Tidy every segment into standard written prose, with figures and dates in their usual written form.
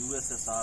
USSR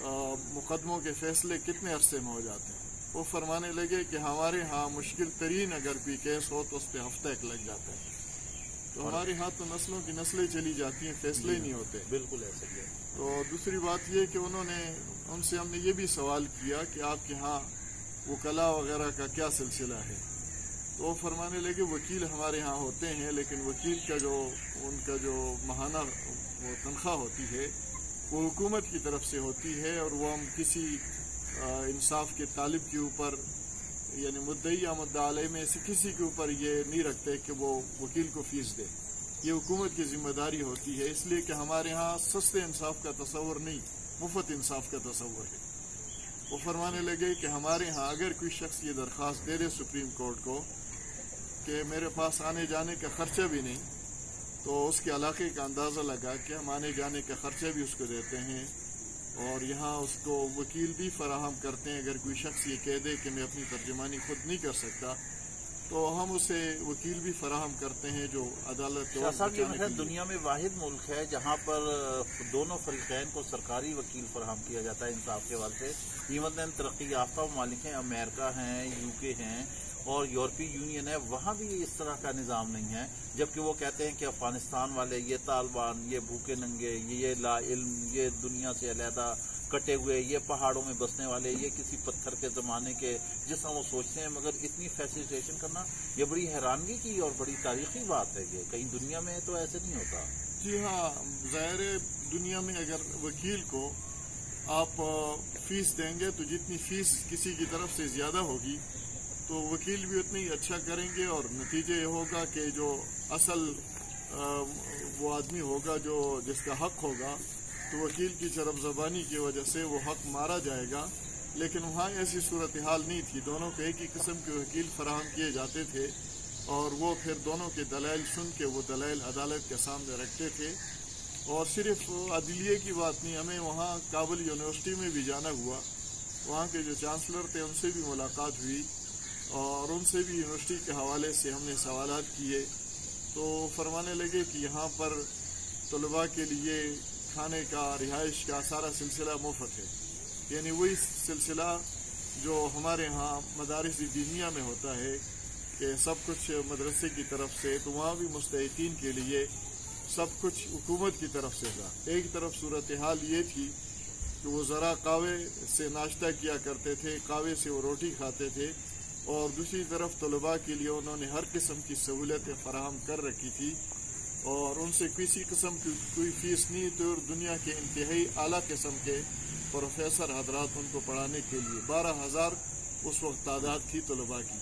مقدموں کے فیصلے کتنے عرصے میں ہو جاتے ہیں. وہ فرمانے لگے کہ ہمارے ہاں مشکل ترین اگر کوئی کیس ہو تو اس پہ ہفتہ ایک لگ جاتا ہے. تو ہمارے ہاں تو نسلوں کی نسلیں چلی جاتی ہیں, فیصلے ہی نہیں ہوتے. بالکل ایسے ہی ہے. تو دوسری بات یہ کہ ان سے ہم نے یہ بھی سوال کیا کہ آپ کے ہاں وکلا وغیرہ کا کیا سلسلہ ہے. تو وہ فرمانے لگے وکیل ہمارے ہاں ہوتے ہیں, لیکن وکیل کا ان کا جو ماہانہ وہ تنخواہ ہوتی ہے وہ حکومت کی طرف سے ہوتی ہے, اور وہ ہم کسی انصاف کے طالب کے اوپر یعنی مدعی یا مدعا علیہ میں سے کسی کے اوپر یہ نہیں رکھتے کہ وہ وکیل کو فیس دے. یہ حکومت کی ذمہ داری ہوتی ہے, اس لیے کہ ہمارے ہاں سستے انصاف کا تصور نہیں, مفت انصاف کا تصور ہے. وہ فرمانے لگے کہ ہمارے ہاں اگر کوئی شخص یہ درخواست دے دے سپریم کورٹ کو کہ میرے پاس آنے جانے کا خرچہ بھی نہیں, تو اس کے علاقے کا اندازہ لگا کہ ہم آنے جانے کا خرچہ بھی اس کو دیتے ہیں, اور یہاں اس کو وکیل بھی فراہم کرتے ہیں. اگر کوئی شخص یہ کہہ دے کہ میں اپنی ترجمانی خود نہیں کر سکتا تو ہم اسے وکیل بھی فراہم کرتے ہیں جو عدالت کو. دنیا میں واحد ملک ہے جہاں پر دونوں فریقین کو سرکاری وکیل فراہم کیا جاتا ہے انصاف کے حوالے سے. ایون ترقی یافتہ ممالک ہیں, امریکہ ہیں, UK ہیں اور یورپی یونین ہے, وہاں بھی اس طرح کا نظام نہیں ہے. جبکہ وہ کہتے ہیں کہ افغانستان والے, یہ طالبان, یہ بھوکے ننگے, یہ لا علم, یہ دنیا سے علیحدہ کٹے ہوئے, یہ پہاڑوں میں بسنے والے, یہ کسی پتھر کے زمانے کے جس طرح وہ سوچتے ہیں, مگر اتنی فیسیلیٹیشن کرنا یہ بڑی حیرانگی کی اور بڑی تاریخی بات ہے. یہ کہیں دنیا میں تو ایسے نہیں ہوتا. جی ہاں, ظاہر دنیا میں اگر وکیل کو آپ فیس دیں گے تو جتنی فیس کسی کی طرف سے زیادہ ہوگی تو وکیل بھی اتنی اچھا کریں گے, اور نتیجہ یہ ہوگا کہ جو اصل وہ آدمی ہوگا جو جس کا حق ہوگا تو وکیل کی چرب زبانی کی وجہ سے وہ حق مارا جائے گا. لیکن وہاں ایسی صورتحال نہیں تھی. دونوں کو ایک ہی قسم کے وکیل فراہم کیے جاتے تھے, اور وہ پھر دونوں کے دلائل سن کے وہ دلائل عدالت کے سامنے رکھتے تھے. اور صرف عدلیے کی بات نہیں, ہمیں وہاں کابل یونیورسٹی میں بھی جانا ہوا. وہاں کے جو چانسلر تھے ان سے بھی ملاقات ہوئی, اور ان سے بھی یونیورسٹی کے حوالے سے ہم نے سوالات کیے. تو فرمانے لگے کہ یہاں پر طلباء کے لیے کھانے کا, رہائش کا سارا سلسلہ مفت ہے. یعنی وہی سلسلہ جو ہمارے ہاں مدارس دینیہ میں ہوتا ہے کہ سب کچھ مدرسے کی طرف سے, تو وہاں بھی مستحقین کے لیے سب کچھ حکومت کی طرف سے تھا. ایک طرف صورتحال یہ تھی کہ وہ ذرا قہوے سے ناشتہ کیا کرتے تھے, قہوے سے وہ روٹی کھاتے تھے, اور دوسری طرف طلباء کے لیے انہوں نے ہر قسم کی سہولتیں فراہم کر رکھی تھی, اور ان سے کسی قسم کی کوئی فیس نہیں. تو دنیا کے انتہائی اعلیٰ قسم کے پروفیسر حضرات ان کو پڑھانے کے لیے 12,000 اس وقت تعداد تھی طلباء کی,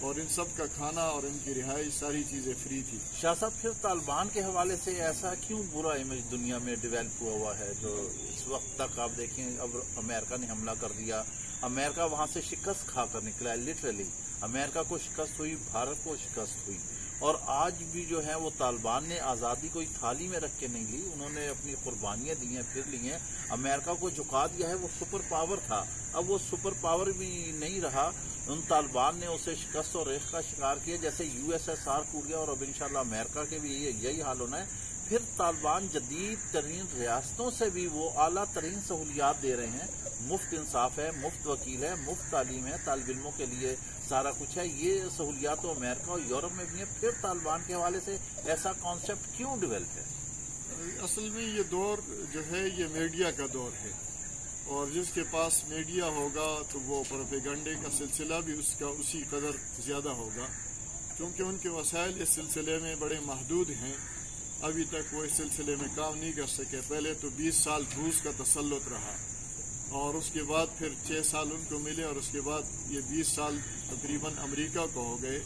اور ان سب کا کھانا اور ان کی رہائش ساری چیزیں فری تھی. شاہ صاحب, پھر طالبان کے حوالے سے ایسا کیوں برا امیج دنیا میں ڈیولپ ہوا ہے جو اس وقت تک آپ دیکھیں, اب امریکہ نے حملہ کر دیا, امریکہ وہاں سے شکست کھا کر نکلا ہے. لٹرلی امریکہ کو شکست ہوئی, بھارت کو شکست ہوئی, اور آج بھی جو ہے وہ طالبان نے آزادی کوئی تھالی میں رکھ کے نہیں لی, انہوں نے اپنی قربانیاں دی ہیں, پھر لی ہیں. امریکہ کو جھکا دیا ہے. وہ سپر پاور تھا, اب وہ سپر پاور بھی نہیں رہا. ان طالبان نے اسے شکست اور ریخ کا شکار کیا, جیسے USSR ٹوٹ گیا, اور اب انشاءاللہ امریکہ کے بھی یہی حال ہونا ہے. پھر طالبان جدید ترین ریاستوں سے بھی وہ اعلیٰ ترین سہولیات دے رہے ہیں. مفت انصاف ہے, مفت وکیل ہے, مفت تعلیم ہے, طالب علموں کے لیے سارا کچھ ہے. یہ سہولیات تو امریکہ اور یورپ میں بھی ہیں. پھر طالبان کے حوالے سے ایسا کانسیپٹ کیوں ڈیولپ ہے؟ اصل میں یہ دور جو ہے یہ میڈیا کا دور ہے, اور جس کے پاس میڈیا ہوگا تو وہ پروپیگنڈے کا سلسلہ بھی اس کا اسی قدر زیادہ ہوگا, کیونکہ ان کے وسائل اس سلسلے میں بڑے محدود ہیں. ابھی تک وہ اس سلسلے میں کام نہیں کر سکے. پہلے تو 20 سال روس کا تسلط رہا, اور اس کے بعد پھر 6 سال ان کو ملے, اور اس کے بعد یہ 20 سال تقریباً امریکہ کو ہو گئے.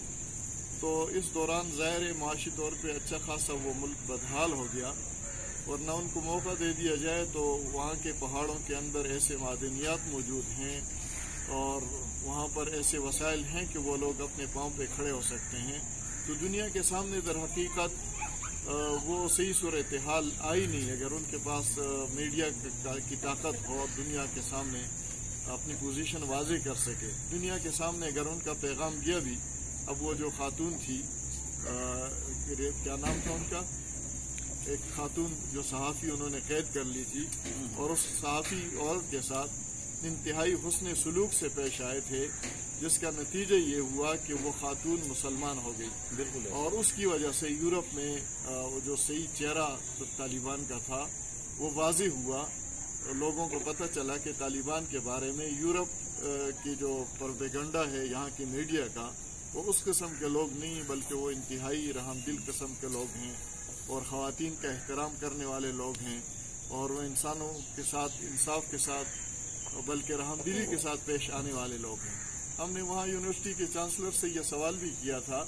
تو اس دوران ظاہر معاشی طور پہ اچھا خاصا وہ ملک بدحال ہو گیا, ورنہ ان کو موقع دے دیا جائے تو وہاں کے پہاڑوں کے اندر ایسے معدنیات موجود ہیں, اور وہاں پر ایسے وسائل ہیں کہ وہ لوگ اپنے پاؤں پہ کھڑے ہو سکتے ہیں. تو دنیا کے سامنے در حقیقت وہ صحیح صورتحال آئی نہیں. اگر ان کے پاس میڈیا کی طاقت ہو, دنیا کے سامنے اپنی پوزیشن واضح کر سکے, دنیا کے سامنے اگر ان کا پیغام گیا بھی. اب وہ جو خاتون تھی, کیا نام تھا ان کا, ایک خاتون جو صحافی انہوں نے قید کر لی تھی، اور اس صحافی عورت کے ساتھ انتہائی حسن سلوک سے پیش آئے تھے، جس کا نتیجہ یہ ہوا کہ وہ خاتون مسلمان ہو گئی. بالکل. اور اس کی وجہ سے یورپ میں جو صحیح چہرہ طالبان کا تھا وہ واضح ہوا. لوگوں کو پتہ چلا کہ طالبان کے بارے میں یورپ کی جو پروپیگنڈا ہے یہاں کی میڈیا کا، وہ اس قسم کے لوگ نہیں، بلکہ وہ انتہائی رحم دل قسم کے لوگ ہیں، اور خواتین کا احترام کرنے والے لوگ ہیں، اور وہ انسانوں کے ساتھ انصاف کے ساتھ بلکہ رحم دلی کے ساتھ پیش آنے والے لوگ ہیں. ہم نے وہاں یونیورسٹی کے چانسلر سے یہ سوال بھی کیا تھا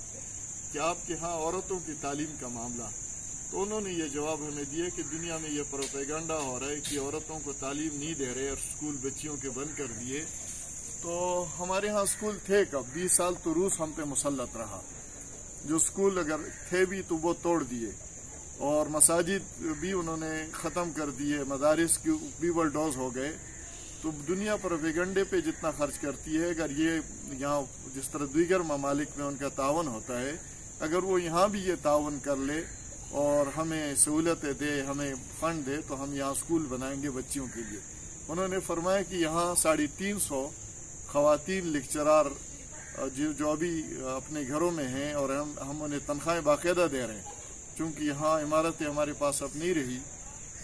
کہ آپ کے ہاں عورتوں کی تعلیم کا معاملہ، تو انہوں نے یہ جواب ہمیں دیا کہ دنیا میں یہ پروپیگنڈا ہو رہا ہے کہ عورتوں کو تعلیم نہیں دے رہے اور اسکول بچیوں کے بند کر دیے. تو ہمارے ہاں اسکول تھے کب؟ 20 سال تو روس ہم پہ مسلط رہا. جو اسکول اگر تھے بھی تو وہ توڑ دیے، اور مساجد بھی انہوں نے ختم کر دیے، مدارس کی بھی ڈوز ہو گئے. تو دنیا پروپیگنڈے پہ جتنا خرچ کرتی ہے، اگر یہ یہاں جس طرح دیگر ممالک میں ان کا تعاون ہوتا ہے، اگر وہ یہاں بھی یہ تعاون کر لے اور ہمیں سہولتیں دے، ہمیں فنڈ دے، تو ہم یہاں اسکول بنائیں گے بچیوں کے لیے. انہوں نے فرمایا کہ یہاں 350 خواتین لیکچرار جو ابھی اپنے گھروں میں ہیں، اور ہم انہیں تنخواہیں باقاعدہ دے رہے ہیں، چونکہ یہاں عمارتیں ہمارے پاس اب نہیں رہی،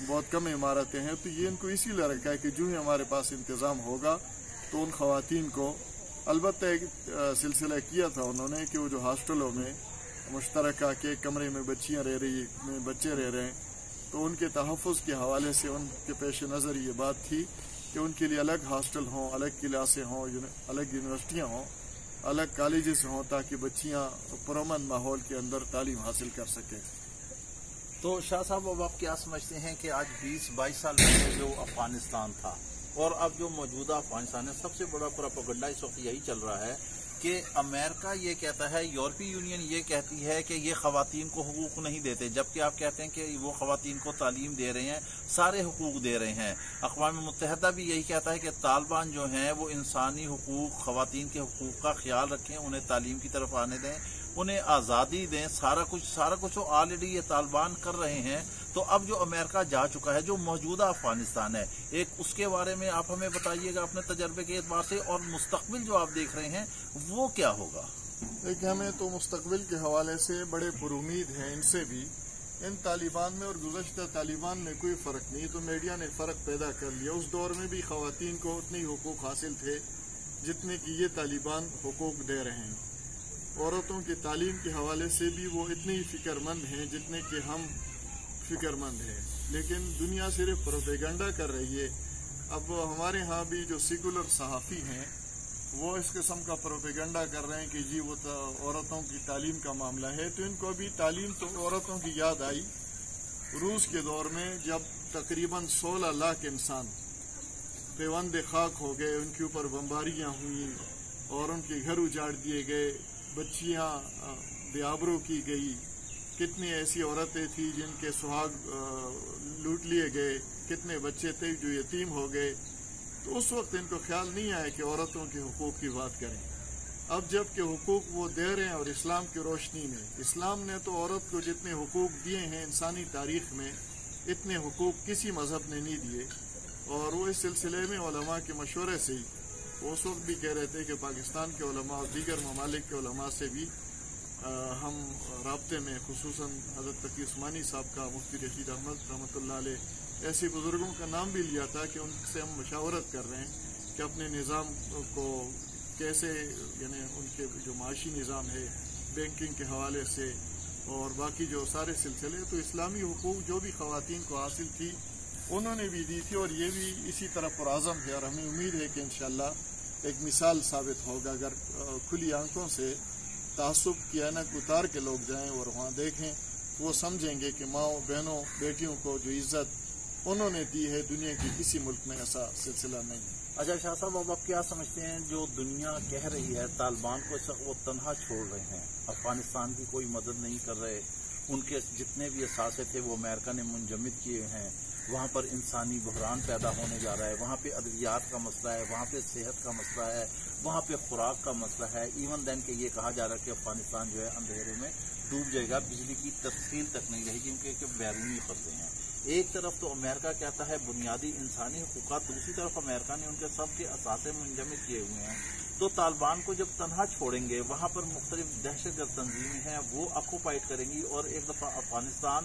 بہت کم عمارتیں ہیں. تو یہ ان کو اسی لیے رکھا ہے کہ جو ہی ہمارے پاس انتظام ہوگا تو ان خواتین کو، البتہ ایک سلسلہ کیا تھا انہوں نے کہ وہ جو ہاسٹلوں میں مشترکہ کے کمرے میں بچیاں رہ رہی میں بچے رہ رہے ہیں، تو ان کے تحفظ کے حوالے سے ان کے پیش نظر یہ بات تھی کہ ان کے لیے الگ ہاسٹل ہوں، الگ کلاسیں ہوں، الگ یونیورسٹیاں ہوں، الگ کالجز ہوں، تاکہ بچیاں پرامن ماحول کے اندر تعلیم حاصل کر سکیں. تو شاہ صاحب، اب آپ کیا سمجھتے ہیں کہ آج 20-22 سال پہلے جو افغانستان تھا اور اب جو موجودہ افغانستان ہے، سب سے بڑا پروپیگنڈا اس وقت یہی چل رہا ہے کہ امریکہ یہ کہتا ہے، یورپی یونین یہ کہتی ہے کہ یہ خواتین کو حقوق نہیں دیتے، جبکہ آپ کہتے ہیں کہ وہ خواتین کو تعلیم دے رہے ہیں، سارے حقوق دے رہے ہیں. اقوام متحدہ بھی یہی کہتا ہے کہ طالبان جو ہیں وہ انسانی حقوق، خواتین کے حقوق کا خیال رکھیں، انہیں تعلیم کی طرف آنے دیں، انہیں آزادی دیں. سارا کچھ آلریڈی یہ طالبان کر رہے ہیں. تو اب جو امریکہ جا چکا ہے، جو موجودہ افغانستان ہے، ایک اس کے بارے میں آپ ہمیں بتائیے گا اپنے تجربے کے اعتبار سے، اور مستقبل جو آپ دیکھ رہے ہیں وہ کیا ہوگا؟ دیکھیں، ہمیں تو مستقبل کے حوالے سے بڑے پرامید ہیں. ان سے بھی، ان طالبان میں اور گزشتہ طالبان میں کوئی فرق نہیں. تو میڈیا نے فرق پیدا کر لیا. اس دور میں بھی خواتین کو اتنے حقوق حاصل تھے جتنے کہ یہ طالبان حقوق دے رہے ہیں. عورتوں کی تعلیم کے حوالے سے بھی وہ اتنے ہی فکر مند ہیں جتنے کہ ہم فکر مند ہیں. لیکن دنیا صرف پروپیگنڈا کر رہی ہے. اب ہمارے ہاں بھی جو سیکولر صحافی ہیں وہ اس قسم کا پروپیگنڈا کر رہے ہیں کہ جی وہ عورتوں کی تعلیم کا معاملہ ہے. تو ان کو بھی تعلیم تو عورتوں کی یاد آئی روس کے دور میں، جب تقریباً 16 لاکھ انسان پیوند خاک ہو گئے، ان کے اوپر بمباریاں ہوئیں اور ان کے گھر اجاڑ دیے گئے، بچیاں بے آبرو کی گئی. کتنی ایسی عورتیں تھیں جن کے سہاگ لوٹ لیے گئے، کتنے بچے تھے جو یتیم ہو گئے. تو اس وقت ان کو خیال نہیں آیا کہ عورتوں کے حقوق کی بات کریں. اب جب کہ حقوق وہ دے رہے ہیں، اور اسلام کی روشنی میں، اسلام نے تو عورت کو جتنے حقوق دیے ہیں انسانی تاریخ میں، اتنے حقوق کسی مذہب نے نہیں دیے. اور وہ اس سلسلے میں علماء کے مشورے سے ہی، وہ اس وقت بھی کہہ رہے تھے کہ پاکستان کے علماء اور دیگر ممالک کے علماء سے بھی ہم رابطے میں، خصوصاً حضرت تقی عثمانی صاحب کا، مفتی رشید احمد رحمۃ اللہ علیہ، ایسے بزرگوں کا نام بھی لیا تھا کہ ان سے ہم مشاورت کر رہے ہیں کہ اپنے نظام کو کیسے، یعنی ان کے جو معاشی نظام ہے، بینکنگ کے حوالے سے اور باقی جو سارے سلسلے، تو اسلامی حقوق جو بھی خواتین کو حاصل تھی انہوں نے بھی دی تھی، اور یہ بھی اسی طرح پرعزم ہے. اور ہمیں امید ہے کہ انشاءاللہ ایک مثال ثابت ہوگا. اگر کھلی آنکھوں سے تعصب کی اینک اتار کے لوگ جائیں اور وہاں دیکھیں، وہ سمجھیں گے کہ ماؤں، بہنوں، بیٹیوں کو جو عزت انہوں نے دی ہے، دنیا کے کسی ملک میں ایسا سلسلہ نہیں ہے. اچھا شاہ صاحب، اب آپ کیا سمجھتے ہیں جو دنیا کہہ رہی ہے طالبان کو وہ تنہا چھوڑ رہے ہیں، افغانستان کی کوئی مدد نہیں کر رہے، ان کے جتنے بھی اثاثے تھے وہ امریکہ نے منجمد کیے ہیں، وہاں پر انسانی بحران پیدا ہونے جا رہا ہے، وہاں پہ ادویات کا مسئلہ ہے، وہاں پہ صحت کا مسئلہ ہے، وہاں پہ خوراک کا مسئلہ ہے، ایون دین کہ یہ کہا جا رہا ہے کہ افغانستان جو ہے اندھیرے میں ڈوب جائے گا، بجلی کی تفصیل تک نہیں رہے گی کیونکہ بیرونی خطرے ہیں۔ ایک طرف تو امریکہ کہتا ہے بنیادی انسانی حقوقات، دوسری طرف امریکہ نے ان کے سب کے اثاثے منجمد کیے ہوئے ہیں۔ تو طالبان کو جب تنہا چھوڑیں گے، وہاں پر مختلف دہشت گرد تنظیمیں ہیں وہ آکوپائٹ کریں گی، اور ایک دفعہ افغانستان،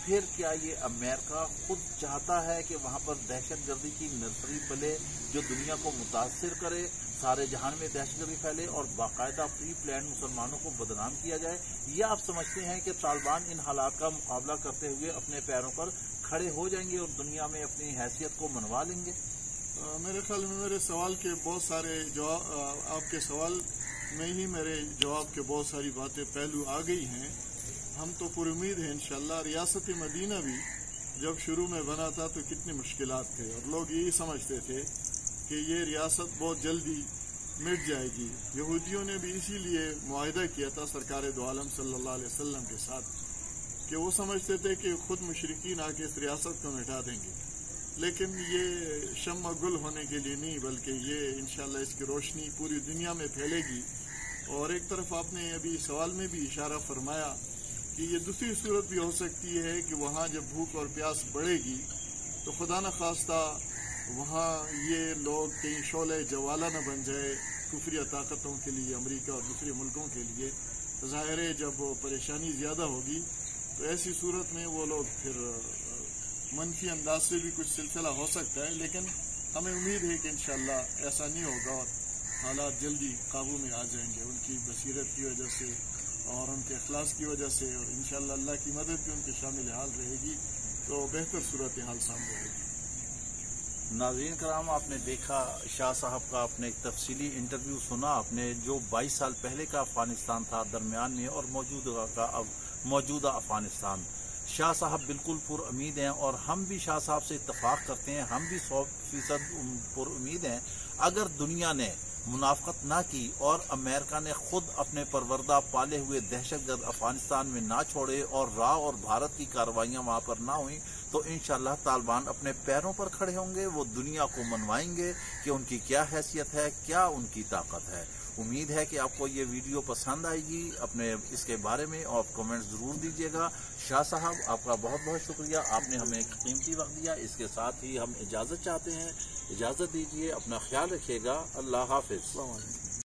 پھر کیا یہ امریکہ خود چاہتا ہے کہ وہاں پر دہشت گردی کی نرسری پلے جو دنیا کو متاثر کرے، سارے جہان میں دہشت گردی پھیلے اور باقاعدہ پری پلان مسلمانوں کو بدنام کیا جائے؟ یا آپ سمجھتے ہیں کہ طالبان ان حالات کا مقابلہ کرتے ہوئے اپنے پیروں پر کھڑے ہو جائیں گے اور دنیا میں اپنی حیثیت کو منوا لیں گے؟ میرے خیال میں میرے سوال کے بہت سارے جواب، آپ کے سوال میں ہی میرے جواب کے بہت ساری باتیں پہلو آ گئی ہیں۔ ہم تو پر امید ہیں انشاءاللہ۔ ریاست مدینہ بھی جب شروع میں بنا تھا تو کتنی مشکلات تھے، اور لوگ یہی سمجھتے تھے کہ یہ ریاست بہت جلدی مٹ جائے گی۔ یہودیوں نے بھی اسی لیے معاہدہ کیا تھا سرکار دو عالم صلی اللہ علیہ وسلم کے ساتھ کہ وہ سمجھتے تھے کہ خود مشرکین آ کے اس ریاست کو مٹا دیں گے، لیکن یہ شمع گل ہونے کے لیے نہیں، بلکہ یہ انشاءاللہ اس کی روشنی پوری دنیا میں پھیلے گی۔ اور ایک طرف آپ نے ابھی سوال میں بھی اشارہ فرمایا کہ یہ دوسری صورت بھی ہو سکتی ہے کہ وہاں جب بھوک اور پیاس بڑھے گی تو خدا نخواستہ وہاں یہ لوگ کہیں شعلہ جوالہ نہ بن جائے کفریہ طاقتوں کے لیے، امریکہ اور دوسرے ملکوں کے لیے۔ ظاہر ہے جب پریشانی زیادہ ہوگی تو ایسی صورت میں وہ لوگ پھر منفی انداز سے بھی کچھ سلسلہ ہو سکتا ہے، لیکن ہمیں امید ہے کہ انشاءاللہ ایسا نہیں ہوگا اور حالات جلدی قابو میں آ جائیں گے ان کی بصیرت کی وجہ سے اور ان کے اخلاص کی وجہ سے، اور انشاءاللہ اللہ کی مدد بھی ان کے شامل حال رہے گی تو بہتر صورتحال سامنے آئے گی۔ ناظرین کرام، آپ نے دیکھا شاہ صاحب کا، آپ نے ایک تفصیلی انٹرویو سنا، آپ نے جو 22 سال پہلے کا افغانستان تھا درمیان میں اور موجودہ افغانستان۔ شاہ صاحب بالکل پر امید ہیں اور ہم بھی شاہ صاحب سے اتفاق کرتے ہیں، ہم بھی 100% پر امید ہیں۔ اگر دنیا نے منافقت نہ کی اور امریکہ نے خود اپنے پروردہ پالے ہوئے دہشت گرد افغانستان میں نہ چھوڑے اور راہ اور بھارت کی کارروائیاں وہاں پر نہ ہوئیں، تو انشاءاللہ طالبان اپنے پیروں پر کھڑے ہوں گے، وہ دنیا کو منوائیں گے کہ ان کی کیا حیثیت ہے، کیا ان کی طاقت ہے۔ امید ہے کہ آپ کو یہ ویڈیو پسند آئے گی، اپنے اس کے بارے میں آپ کمنٹ ضرور دیجیے گا۔ شاہ صاحب آپ کا بہت بہت شکریہ، آپ نے ہمیں ایک قیمتی وقت دیا۔ اس کے ساتھ ہی ہم اجازت چاہتے ہیں، اجازت دیجیے، اپنا خیال رکھیے گا، اللہ حافظ۔ السلام علیکم۔